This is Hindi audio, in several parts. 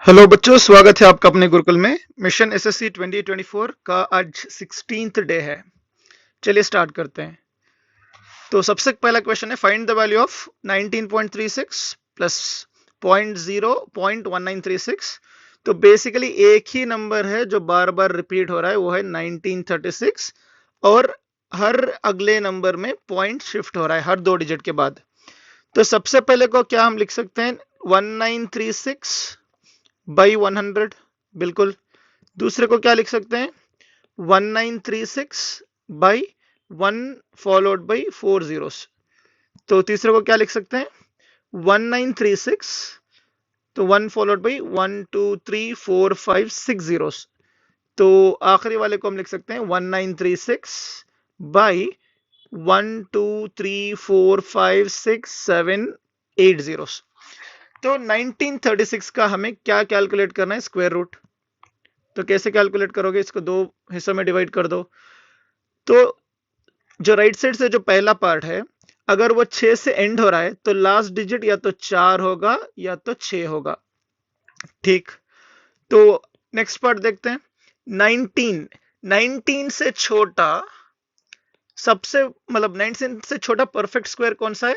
हेलो बच्चों, स्वागत है आपका अपने गुरुकुल में। मिशन एसएससी 2024 का आज 16th डे है। चलिए स्टार्ट करते हैं। तो सबसे पहला क्वेश्चन है, find the value of 19.36 plus 0.1936। तो बेसिकली एक ही नंबर है जो बार बार रिपीट हो रहा है, वो है 1936, और हर अगले नंबर में पॉइंट शिफ्ट हो रहा है हर 2 डिजिट के बाद। तो सबसे पहले को क्या हम लिख सकते हैं, 1936 बाई 100, बिल्कुल। दूसरे को क्या लिख सकते हैं, 1936 बाई 1 फॉलोड बाई 4 zeros। तो तीसरे को क्या लिख सकते हैं, 1936, तो 1 फॉलोड बाई 1 2 3 4 5 6 zeros। तो आखिरी वाले को हम लिख सकते हैं 1936 बाई 1 2 3 4 5 6 7 8 zeros। तो 1936 का हमें क्या कैलकुलेट करना है, स्क्वायर रूट। तो कैसे कैलकुलेट करोगे, इसको 2 हिस्सों में डिवाइड कर दो। तो जो राइट साइड से जो पहला पार्ट है, अगर वो 6 से एंड हो रहा है तो लास्ट डिजिट या तो 4 होगा या तो 6 होगा। ठीक, तो नेक्स्ट पार्ट देखते हैं। 19 से छोटा सबसे, मतलब 19 से छोटा परफेक्ट स्क्वायर कौन सा है,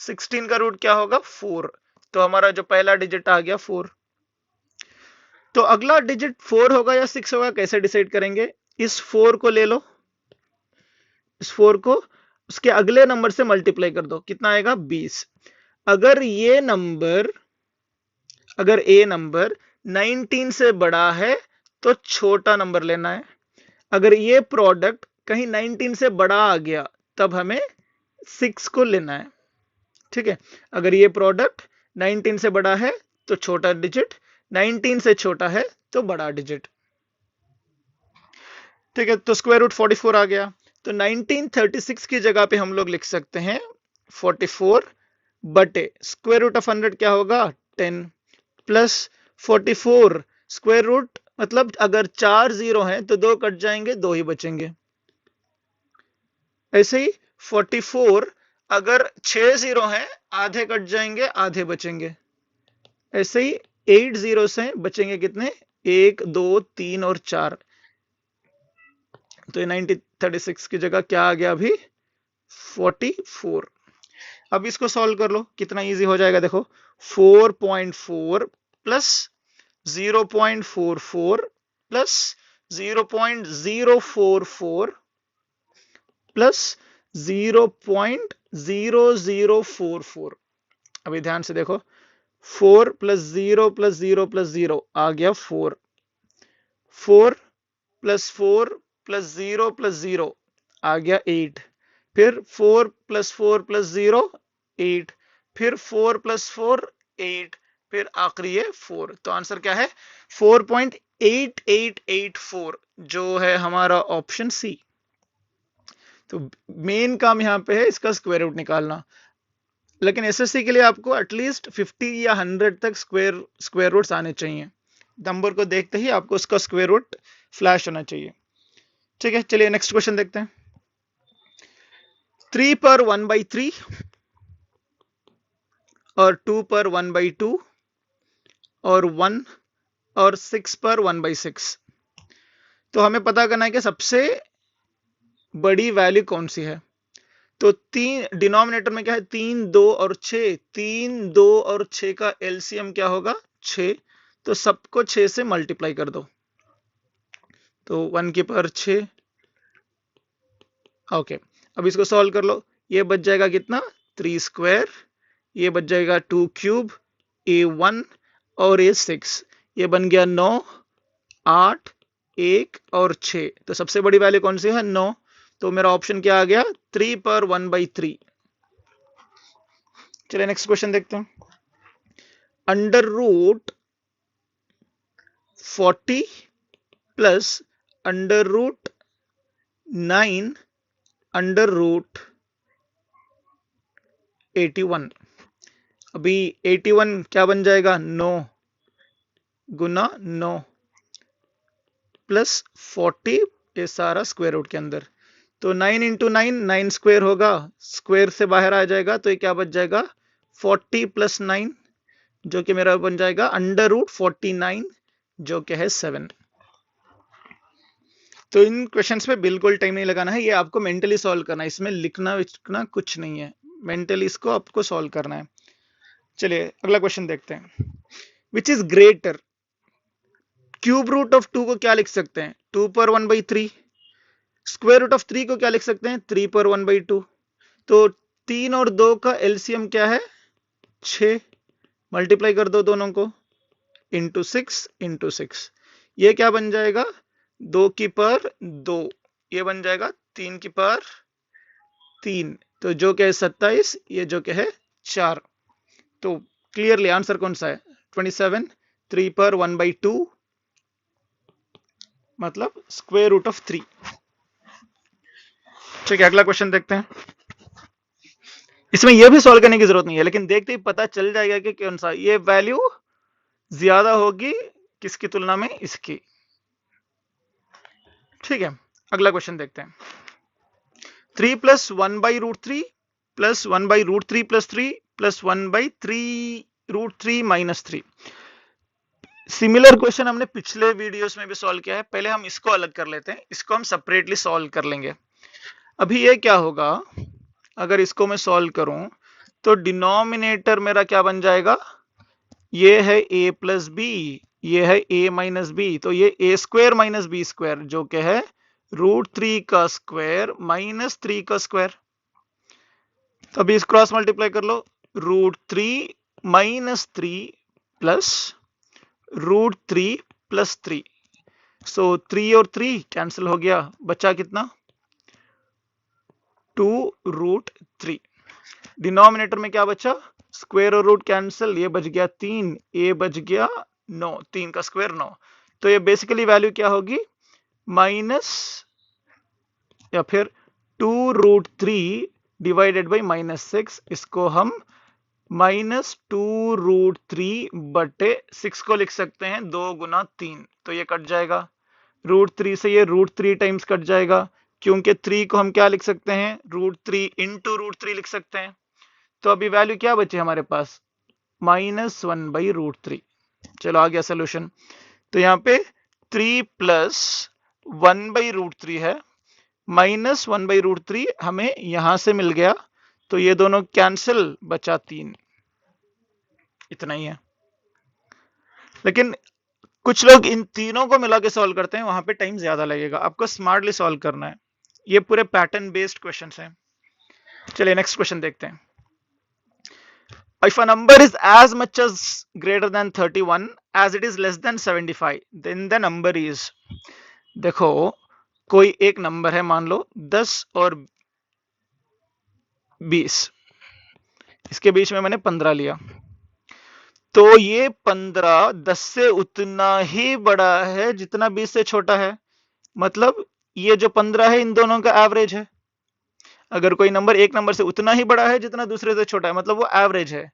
16 का रूट क्या होगा, 4। तो हमारा जो पहला डिजिट आ गया 4। तो अगला डिजिट 4 होगा या 6 होगा, कैसे डिसाइड करेंगे, इस 4 को ले लो, इस 4 को उसके अगले नंबर से मल्टीप्लाई कर दो, कितना आएगा, 20। अगर ये नंबर, अगर ए नंबर 19 से बड़ा है तो छोटा नंबर लेना है। अगर ये प्रोडक्ट कहीं 19 से बड़ा आ गया तब हमें 6 को लेना है। ठीक है, अगर ये प्रोडक्ट 19 से बड़ा है तो छोटा डिजिट, 19 से छोटा है तो बड़ा डिजिट। ठीक है, तो स्क्वायर रूट 44 आ गया। तो 1936 की जगह पे हम लोग लिख सकते हैं 44 बटे स्क्वायर रूट ऑफ 100 क्या होगा, 10 प्लस 44 स्क्वायर रूट, मतलब अगर 4 जीरो हैं तो 2 कट जाएंगे, 2 ही बचेंगे। ऐसे ही 44 अगर 6 जीरो हैं, आधे कट जाएंगे, आधे बचेंगे। ऐसे ही 8 जीरो से बचेंगे कितने, 1 2 3 और 4। तो 1936 की जगह क्या आ गया अभी, 44। अब इसको सॉल्व कर लो, कितना इजी हो जाएगा, देखो 4.4 प्लस 0.44 प्लस 0.044 प्लस 0.0044। अभी ध्यान से देखो, 4 प्लस 0 प्लस 0 प्लस 0 आ गया 4, 4 प्लस 4 प्लस 0 प्लस 0 आ गया 8, फिर 4 प्लस 4 प्लस 0 8, फिर 4 प्लस 4 8, फिर आखिरी है 4। तो आंसर क्या है, 4.8884, जो है हमारा ऑप्शन सी। तो मेन काम यहां पे है इसका स्क्वायर रूट निकालना, लेकिन एसएससी के लिए आपको एटलीस्ट 50 या 100 तक स्क्वायर रूट्स आने चाहिए। नंबर को देखते ही आपको उसका स्क्वायर रूट फ्लैश होना चाहिए। ठीक है, चलिए नेक्स्ट क्वेश्चन देखते हैं। 3 पर 1/3 और 2 पर 1/2 और 1 और 6 पर 1/6। तो हमें पता करना है कि सबसे बड़ी वैल्यू कौन सी है। तो तीन डिनोमिनेटर में क्या है, 3 2 और 6, 3 2 और 6 का एलसीएम क्या होगा, 6। तो सबको 6 से मल्टीप्लाई कर दो, तो 1 की पावर 6। ओके, अब इसको सॉल्व कर लो, ये बच जाएगा कितना, 3 स्क्वायर, ये बच जाएगा 2 क्यूब, A1 और A6, ये बन गया 9 8 1 और 6। तो सबसे बड़ी वैल्यू कौन सी है, 9। तो मेरा ऑप्शन क्या आ गया, 3 पर 1/3। चलिए नेक्स्ट क्वेश्चन देखते हैं। Under root 40 plus under root 9 under root 81। अभी 81 क्या बन जाएगा, 9 गुना 9 प्लस 40, ये सारा स्क्वायर रूट के अंदर। तो 9 इंटू 9 9 स्क्वायर होगा, स्क्वायर से बाहर आ जाएगा, तो ये क्या बच जाएगा, 40 प्लस 9 जो कि मेरा बन जाएगा √49 जो कि है 7। तो इन क्वेश्चंस पे बिल्कुल टाइम नहीं लगाना है, ये आपको मेंटली सॉल्व करना है, इसमें लिखना विखना कुछ नहीं है, मेंटली इसको आपको सॉल्व करना है। चलिए अगला क्वेश्चन देखते हैं। Which is greater, cube root of 2 को क्या लिख सकते हैं 2 पर 1/3, स्क्वायर रूट ऑफ 3 को क्या लिख सकते हैं 3 पर 1/2। तो 3 और 2 का एलसीएम क्या है 6, मल्टीप्लाई कर दो दोनों को इंटू 6, ये क्या बन जाएगा 2 की पावर 2, ये बन जाएगा 3 की पावर 3, तो जो क्या है 27, ये जो क्या है 4। तो क्लियरली आंसर कौन सा है 27, 3 पर 1/2 मतलब स्क्वायर रूट ऑफ 3। ठीक है अगला क्वेश्चन देखते हैं। इसमें यह भी सॉल्व करने की जरूरत नहीं है, लेकिन देखते ही पता चल जाएगा कि कौन सा ये वैल्यू ज्यादा होगी किसकी तुलना में इसकी। ठीक है अगला क्वेश्चन देखते हैं। 3 + 1/√3 + 1/√3 + 3 + 1/3√3 - 3। सिमिलर क्वेश्चन हमने पिछले वीडियोस में भी सॉल्व किया है, पहले हम इसको अलग कर लेते हैं, इसको हम सेपरेटली सॉल्व कर लेंगे। अभी ये क्या होगा, अगर इसको मैं सॉल्व करूं तो डिनोमिनेटर मेरा क्या बन जाएगा, ये है a + b, ये है a - b, तो ये a² - b² जो कि है √3 का स्क्वायर - 3 का स्क्वायर। तो अभी इस क्रॉस मल्टीप्लाई कर लो, √3 - 3 प्लस √3 + 3, सो 3 और 3 कैंसिल हो गया, बचा कितना 2√3। डिनोमिनेटर में क्या बचा, स्क्वायर और रूट कैंसिल, ये बच गया 3, ये बच गया 9, 3 का स्क्वायर 9। तो ये बेसिकली वैल्यू क्या होगी माइनस या फिर 2√3 डिवाइडेड बाई -6, इसको हम -2√3/6 को लिख सकते हैं 2 × 3, तो ये कट जाएगा, √3 से ये √3 टाइम्स कट जाएगा, क्योंकि 3 को हम क्या लिख सकते हैं √3 × √3 लिख सकते हैं। तो अभी वैल्यू क्या बची हमारे पास -1/√3। चलो आ गया सोल्यूशन। तो यहाँ पे 3 + 1/√3 है, -1/√3 हमें यहां से मिल गया, तो ये दोनों कैंसिल, बचा 3, इतना ही है। लेकिन कुछ लोग इन तीनों को मिला के सॉल्व करते हैं, वहां पे टाइम ज्यादा लगेगा, आपको स्मार्टली सॉल्व करना है, ये पूरे पैटर्न बेस्ड क्वेश्चंस हैं। चलिए नेक्स्ट क्वेश्चन देखते हैं। If a number is as much as greater than 31 as it is less than 75, then the number is, देखो कोई एक नंबर है, मान लो 10 और 20, इसके बीच में मैंने 15 लिया, तो ये 15 10 से उतना ही बड़ा है जितना 20 से छोटा है, मतलब ये जो 15 है इन दोनों का एवरेज है। अगर कोई नंबर एक नंबर से उतना ही बड़ा है जितना दूसरे से छोटा है, मतलब वो एवरेज है।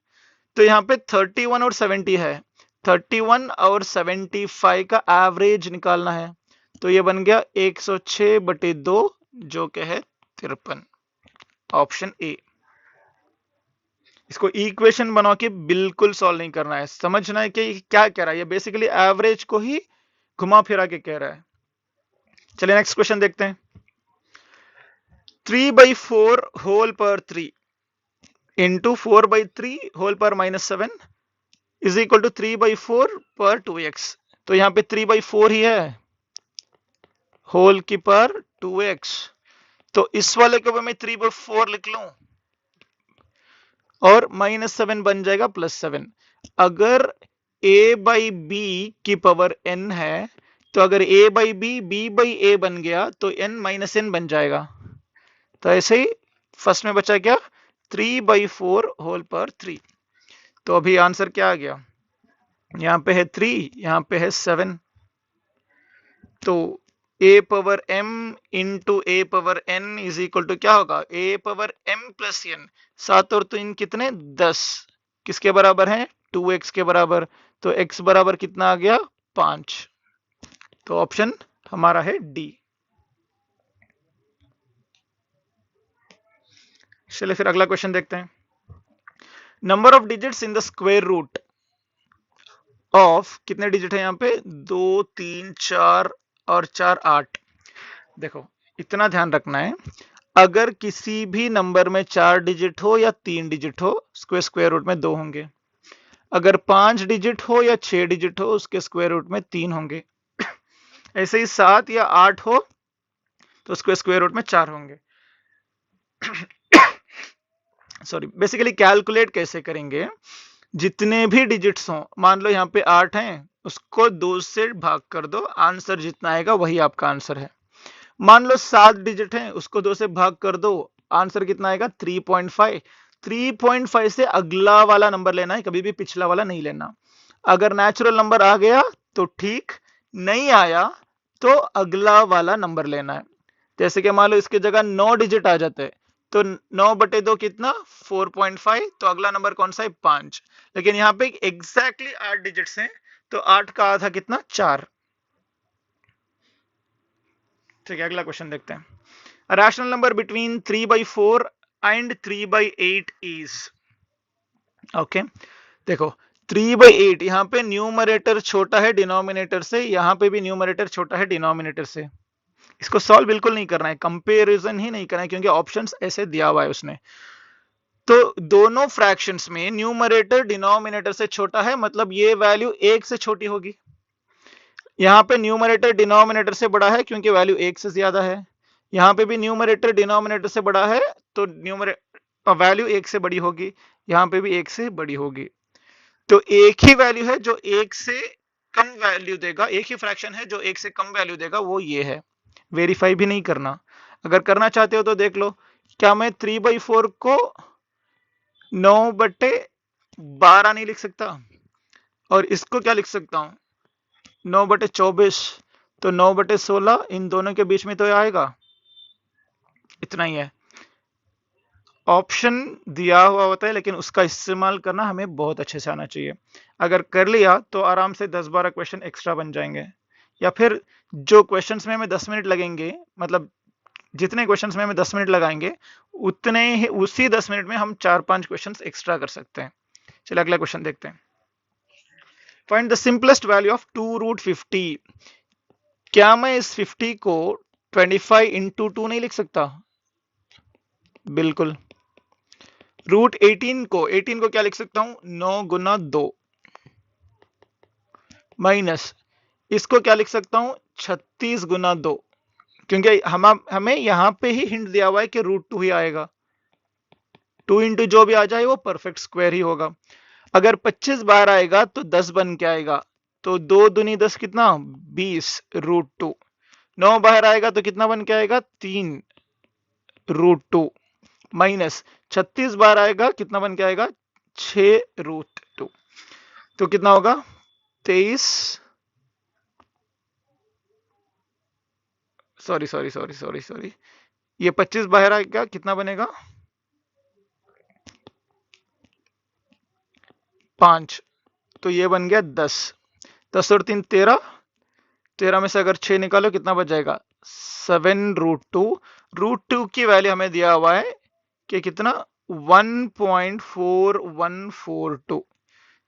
तो यहाँ पे 31 और 70 है, 31 और 75 का एवरेज निकालना है, तो ये बन गया 106/2 जो कि है 53, ऑप्शन ए। इसको इक्वेशन बना के बिल्कुल सॉल्व नहीं करना है, समझना है कि क्या कह रहा है, ये बेसिकली एवरेज को ही घुमा फिरा के कह रहा है। चलिए नेक्स्ट क्वेश्चन देखते हैं। 3/4 होल पर 3 इंटू 4/3 होल पर -7 इज इक्वल टू 3/4 पर 2x। तो यहाँ पे 3/4 ही है, होल की पर 2x, तो इस वाले को मैं 3/4 लिख लूं और -7 बन जाएगा +7। अगर a/b की पावर n है, तो अगर a/b b/a बन गया तो n - n बन जाएगा। तो ऐसे ही फर्स्ट में बचा क्या 3/4 होल पर 3। तो अभी आंसर क्या आ गया, यहाँ पे है 3, यहाँ पे है 7, तो a/m into a/n is equal to क्या होगा a/m + n, 7 और 3 कितने 10, किसके बराबर है 2x के बराबर, तो x बराबर कितना आ गया 5, तो ऑप्शन हमारा है डी। चलिए फिर अगला क्वेश्चन देखते हैं। Number of digits in the square root of कितने डिजिट है यहाँ पे 2 3 4 और 4 8। देखो इतना ध्यान रखना है, अगर किसी भी नंबर में 4 डिजिट हो या 3 डिजिट हो उसके स्क्वायर रूट में 2 होंगे, अगर 5 डिजिट हो या 6 डिजिट हो उसके स्क्वायर रूट में 3 होंगे, ऐसे ही 7 या 8 हो तो उसके स्क्वायर रूट में 4 होंगे। सॉरी, बेसिकली कैलकुलेट कैसे करेंगे, जितने भी डिजिट्स हों, मान लो यहाँ पे 8 हैं, उसको 2 से भाग कर दो, आंसर जितना आएगा वही आपका आंसर है। मान लो 7 डिजिट हैं, उसको 2 से भाग कर दो, आंसर कितना आएगा 3.5। 3.5 से अगला वाला नंबर लेना है, कभी भी पिछला वाला नहीं लेना। अगर नेचुरल नंबर आ गया तो ठीक, नहीं आया तो अगला वाला नंबर लेना है। जैसे कि मान लो इसकी जगह 9 डिजिट आ जाते तो 9/2 कितना 4.5, तो अगला नंबर कौन सा है 5। लेकिन यहाँ पे एग्जैक्टली 8 डिजिट्स हैं तो 8 का आधा कितना 4। ठीक है, अगला क्वेश्चन देखते हैं। A rational number between 3/4 and 3/8 is, okay देखो 3/8, यहाँ पे न्यूमरेटर छोटा है डिनोमिनेटर से, यहाँ पे भी न्यूमरेटर छोटा है डिनोमिनेटर से। इसको सॉल्व बिल्कुल नहीं करना है, कंपैरिजन ही नहीं करना है, क्योंकि ऑप्शंस ऐसे दिया हुआ है उसने। तो दोनों फ्रैक्शंस में न्यूमरेटर डिनोमिनेटर से छोटा है, मतलब ये वैल्यू 1 से छोटी होगी। यहाँ पे न्यूमरेटर डिनोमिनेटर से बड़ा है क्योंकि वैल्यू 1 से ज्यादा है। यहाँ पे भी न्यूमरेटर डिनोमिनेटर से बड़ा है तो वैल्यू 1 से बड़ी होगी, यहाँ पे भी 1 से बड़ी होगी। तो एक ही वैल्यू है जो 1 से कम वैल्यू देगा, एक ही फ्रैक्शन है जो 1 से कम वैल्यू देगा, वो ये है। वेरीफाई भी नहीं करना, अगर करना चाहते हो तो देख लो, क्या मैं 3/4 को 9/12 नहीं लिख सकता, और इसको क्या लिख सकता हूं 9/24, तो 9/16, इन दोनों के बीच में तो आएगा, इतना ही है। ऑप्शन दिया हुआ होता है लेकिन उसका इस्तेमाल करना हमें बहुत अच्छे से आना चाहिए। अगर कर लिया तो आराम से 10-12 क्वेश्चन एक्स्ट्रा बन जाएंगे, या फिर जो क्वेश्चंस में हमें 10 मिनट लगेंगे, मतलब जितने क्वेश्चंस में हमें 10 मिनट लगाएंगे उतने ही उसी 10 मिनट में हम 4-5 क्वेश्चंस एक्स्ट्रा कर सकते हैं। चलिए अगला क्वेश्चन देखते हैं। Find the simplest value of 2√50। क्या मैं इस 50 को 25 into 2 नहीं लिख सकता? बिल्कुल। √18 को क्या लिख सकता हूं 9 गुना 2, माइनस इसको क्या लिख सकता हूं 36 गुना 2, क्योंकि हमें यहां पे ही हिंट दिया हुआ है कि √2 ही आएगा। 2 into जो भी आ जाए वो परफेक्ट स्क्वायर ही होगा। अगर 25 बार आएगा तो 10 बन के आएगा, तो 2 दूनी 10 कितना 20 √2। 9 बाहर आएगा तो कितना बन के आएगा 3 √2, माइनस 36 बार आएगा कितना बन के आएगा 6 √2, तो कितना होगा 23, सॉरी, ये 25 बाहर आएगा कितना बनेगा 5, तो ये बन गया 10। 10 और 3 13, 13 में से अगर 6 निकालो कितना बच जाएगा 7 √2। √2 की वैल्यू हमें दिया हुआ है कि कितना 1.4142,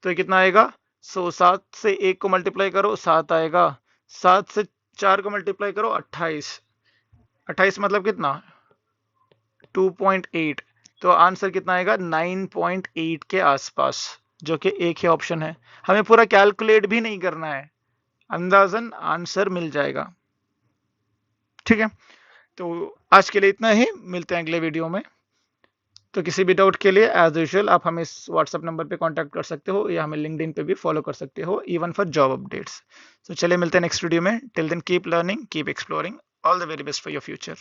तो कितना आएगा 7 से 1 को मल्टीप्लाई करो 7 आएगा, 7 से 4 को मल्टीप्लाई करो 28, 28 मतलब कितना 2.8, तो आंसर कितना आएगा 9.8 के आसपास, जो कि एक ही ऑप्शन है। हमें पूरा कैलकुलेट भी नहीं करना है, अंदाजन आंसर मिल जाएगा। ठीक है, तो आज के लिए इतना ही, मिलते हैं अगले वीडियो में। तो किसी भी डाउट के लिए एज यूजुअल आप हमें इस व्हाट्सएप नंबर पे कांटेक्ट कर सकते हो, या हमें लिंक्डइन पे भी फॉलो कर सकते हो, इवन फॉर जॉब अपडेट्स। तो चलिए मिलते हैं नेक्स्ट वीडियो में। Till then keep learning, keep exploring, all the very best for your future.